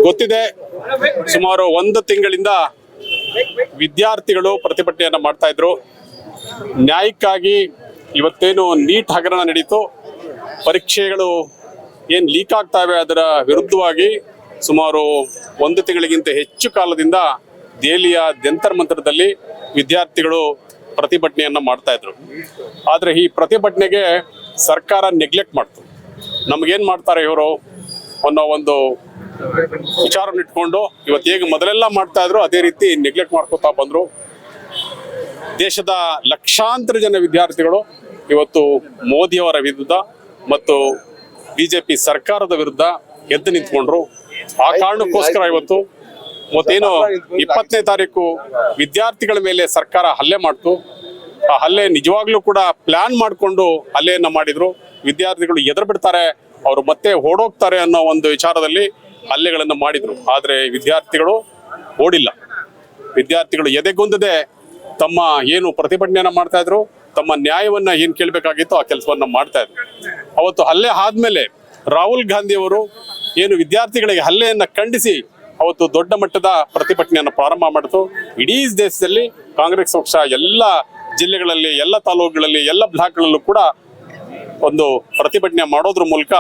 ಗೊತ್ತಿದೆ, ಸುಮಾರು 1 ತಿಂಗಳಿಂದ ವಿದ್ಯಾರ್ಥಿಗಳು ಪ್ರತಿಭಟನೆಯನ್ನ ಮಾಡ್ತಾ ಇದ್ರು. ನ್ಯಾಯಕ್ಕಾಗಿ ಇವತ್ತೇನು ನೀಟ್ ಹಗರಣ ನಡೀತು, ಪರೀಕ್ಷೆಗಳು ಏನು ಲೀಕ್ ಆಗ್ತಾವೆ ಅದರ ವಿರುದ್ಧವಾಗಿ ಸುಮಾರು 1 ತಿಂಗಳಿಗಿಂತ ಹೆಚ್ಚು ಕಾಲದಿಂದ ದೆಹಲಿಯ ಜಂತರ್ ಮಂತರದಲ್ಲಿ ವಿದ್ಯಾರ್ಥಿಗಳು ಪ್ರತಿಭಟನೆಯನ್ನ ಮಾಡ್ತಾ ಇದ್ರು. ಆದರೆ ಈ ಪ್ರತಿಭಟನೆಗೆ ಸರ್ಕಾರ ನೆಗ್ಲೆಕ್ಟ್ ಮಾಡ್ತು. ನಮಗೇನು ಮಾಡ್ತಾರೆ ಇವರು ಅನ್ನೋ ಒಂದು ವಿಚಾರವನ್ನು ಇಟ್ಕೊಂಡು ಇವತ್ತು ಹೇಗೆ ಮೊದಲೆಲ್ಲ ಮಾಡ್ತಾ ಇದ್ರು ಅದೇ ರೀತಿ ನೆಗ್ಲೆಕ್ಟ್ ಮಾಡ್ಕೋತಾ ಬಂದ್ರು. ದೇಶದ ಲಕ್ಷಾಂತರ ಜನ ವಿದ್ಯಾರ್ಥಿಗಳು ಇವತ್ತು ಮೋದಿಯವರ ವಿರುದ್ಧ ಮತ್ತು ಬಿಜೆಪಿ ಸರ್ಕಾರದ ವಿರುದ್ಧ ಎದ್ದು ನಿಂತ್ಕೊಂಡ್ರು. ಆ ಕಾರಣಕ್ಕೋಸ್ಕರ ಇವತ್ತು ಮತ್ತೇನು 20ನೇ ತಾರೀಕು ವಿದ್ಯಾರ್ಥಿಗಳ ಮೇಲೆ ಸರ್ಕಾರ ಹಲ್ಲೆ ಮಾಡ್ತು. ಆ ಹಲ್ಲೆ ನಿಜವಾಗ್ಲೂ ಕೂಡ ಪ್ಲಾನ್ ಮಾಡಿಕೊಂಡು ಹಲ್ಲೆಯನ್ನ ಮಾಡಿದ್ರು. ವಿದ್ಯಾರ್ಥಿಗಳು ಎದುರು ಬಿಡ್ತಾರೆ, ಅವರು ಮತ್ತೆ ಓಡೋಗ್ತಾರೆ ಅನ್ನೋ ಒಂದು ವಿಚಾರದಲ್ಲಿ ಹಲ್ಲೆಗಳನ್ನು ಮಾಡಿದ್ರು. ಆದರೆ ವಿದ್ಯಾರ್ಥಿಗಳು ಓಡಿಲ್ಲ. ವಿದ್ಯಾರ್ಥಿಗಳು ಎದೆಗುಂದದೆ ತಮ್ಮ ಏನು ಪ್ರತಿಭಟನೆಯನ್ನ ಮಾಡ್ತಾ ಇದ್ರು, ತಮ್ಮ ನ್ಯಾಯವನ್ನ ಏನ್ ಕೇಳಬೇಕಾಗಿತ್ತು ಆ ಕೆಲಸವನ್ನ ಮಾಡ್ತಾ ಇದ್ರು. ಅವತ್ತು ಹಲ್ಲೆ ಆದ್ಮೇಲೆ ರಾಹುಲ್ ಗಾಂಧಿ ಅವರು ಏನು ವಿದ್ಯಾರ್ಥಿಗಳಿಗೆ ಹಲ್ಲೆಯನ್ನ ಖಂಡಿಸಿ ಅವತ್ತು ದೊಡ್ಡ ಮಟ್ಟದ ಪ್ರತಿಭಟನೆಯನ್ನು ಪ್ರಾರಂಭ ಮಾಡಿತು. ಇಡೀ ದೇಶದಲ್ಲಿ ಕಾಂಗ್ರೆಸ್ ಪಕ್ಷ ಎಲ್ಲ ಜಿಲ್ಲೆಗಳಲ್ಲಿ, ಎಲ್ಲ ತಾಲೂಕುಗಳಲ್ಲಿ, ಎಲ್ಲ ಬ್ಲಾಕ್ಗಳಲ್ಲೂ ಕೂಡ ಒಂದು ಪ್ರತಿಭಟನೆ ಮಾಡೋದ್ರ ಮೂಲಕ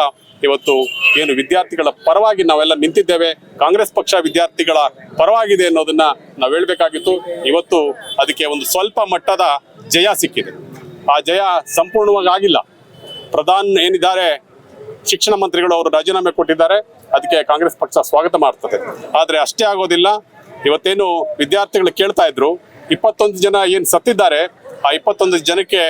ಇವತ್ತು ಏನು ವಿದ್ಯಾರ್ಥಿಗಳ ಪರವಾಗಿ ನಾವೆಲ್ಲ ನಿಂತಿದ್ದೇವೆ, ಕಾಂಗ್ರೆಸ್ ಪಕ್ಷ ವಿದ್ಯಾರ್ಥಿಗಳ ಪರವಾಗಿದೆ ಅನ್ನೋದನ್ನ ನಾವು ಹೇಳ್ಬೇಕಾಗಿತ್ತು. ಇವತ್ತು ಅದಕ್ಕೆ ಒಂದು ಸ್ವಲ್ಪ ಮಟ್ಟದ ಜಯ ಸಿಕ್ಕಿದೆ. ಆ ಜಯ ಸಂಪೂರ್ಣವಾಗಿ ಆಗಿಲ್ಲ. ಪ್ರಧಾನ್ ಏನಿದ್ದಾರೆ ಶಿಕ್ಷಣ ಮಂತ್ರಿಗಳು ಅವರು ರಾಜೀನಾಮೆ ಕೊಟ್ಟಿದ್ದಾರೆ, ಅದಕ್ಕೆ ಕಾಂಗ್ರೆಸ್ ಪಕ್ಷ ಸ್ವಾಗತ ಮಾಡ್ತದೆ. ಆದರೆ ಅಷ್ಟೇ ಆಗೋದಿಲ್ಲ. ಇವತ್ತೇನು ವಿದ್ಯಾರ್ಥಿಗಳು ಕೇಳ್ತಾ ಇದ್ರು, 21 ಜನ ಏನು ಸತ್ತಿದ್ದಾರೆ, ಆ 21 ಜನಕ್ಕೆ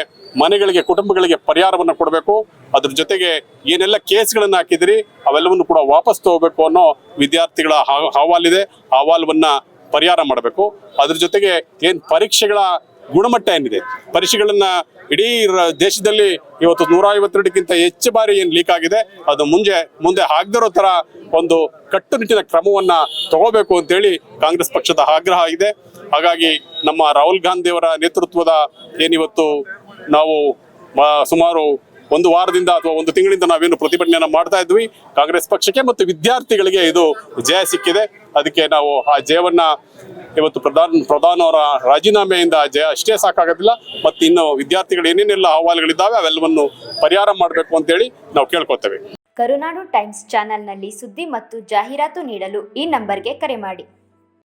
ಮನೆಗಳಿಗೆ, ಕುಟುಂಬಗಳಿಗೆ ಪರಿಹಾರವನ್ನು ಕೊಡಬೇಕು. ಅದ್ರ ಜೊತೆಗೆ ಏನೆಲ್ಲ ಕೇಸ್ಗಳನ್ನ ಹಾಕಿದಿರಿ ಅವೆಲ್ಲವನ್ನು ಕೂಡ ವಾಪಸ್ ತಗೋಬೇಕು ಅನ್ನೋ ವಿದ್ಯಾರ್ಥಿಗಳ ಅಹವಾಲಿದೆ. ಆ ಅಹವಾಲನ್ನ ಪರಿಹಾರ ಮಾಡಬೇಕು. ಅದ್ರ ಜೊತೆಗೆ ಏನ್ ಪರೀಕ್ಷೆಗಳ ಗುಣಮಟ್ಟ ಏನಿದೆ, ಪರೀಕ್ಷೆಗಳನ್ನ ಇಡೀ ದೇಶದಲ್ಲಿ ಇವತ್ತು 152ಕ್ಕಿಂತ ಹೆಚ್ಚು ಬಾರಿ ಏನ್ ಲೀಕ್ ಆಗಿದೆ, ಅದು ಮುಂದೆ ಆಗದಿರೋ ತರ ಒಂದು ಕಟ್ಟುನಿಟ್ಟಿನ ಕ್ರಮವನ್ನ ತಗೋಬೇಕು ಅಂತೇಳಿ ಕಾಂಗ್ರೆಸ್ ಪಕ್ಷದ ಆಗ್ರಹ ಇದೆ. ಹಾಗಾಗಿ ನಮ್ಮ ರಾಹುಲ್ ಗಾಂಧಿ ಅವರ ನೇತೃತ್ವದ ಏನಿವತ್ತು ನಾವು ಸುಮಾರು 1 ವಾರದಿಂದ ಅಥವಾ 1 ತಿಂಗಳಿಂದ ನಾವೇನು ಪ್ರತಿಭಟನೆಯನ್ನ ಮಾಡ್ತಾ ಇದ್ವಿ, ಕಾಂಗ್ರೆಸ್ ಪಕ್ಷಕ್ಕೆ ಮತ್ತು ವಿದ್ಯಾರ್ಥಿಗಳಿಗೆ ಇದು ಜಯ ಸಿಕ್ಕಿದೆ. ಅದಕ್ಕೆ ನಾವು ಆ ಜಯವನ್ನ ಇವತ್ತು ಪ್ರಧಾನ್ ಅವರ ರಾಜೀನಾಮೆಯಿಂದ ಜಯ ಅಷ್ಟೇ ಸಾಕಾಗೋದಿಲ್ಲ, ಮತ್ತು ಇನ್ನು ವಿದ್ಯಾರ್ಥಿಗಳು ಏನೇನೆಲ್ಲ ಅಹವಾಲುಗಳಿದ್ದಾವೆ ಅವೆಲ್ಲವನ್ನು ಪರಿಹಾರ ಮಾಡಬೇಕು ಅಂತೇಳಿ ನಾವು ಕೇಳ್ಕೊತೇವೆ. ಕರುನಾಡು ಟೈಮ್ಸ್ ಚಾನೆಲ್ನಲ್ಲಿ ಸುದ್ದಿ ಮತ್ತು ಜಾಹೀರಾತು ನೀಡಲು ಈ ನಂಬರ್ಗೆ ಕರೆ ಮಾಡಿ.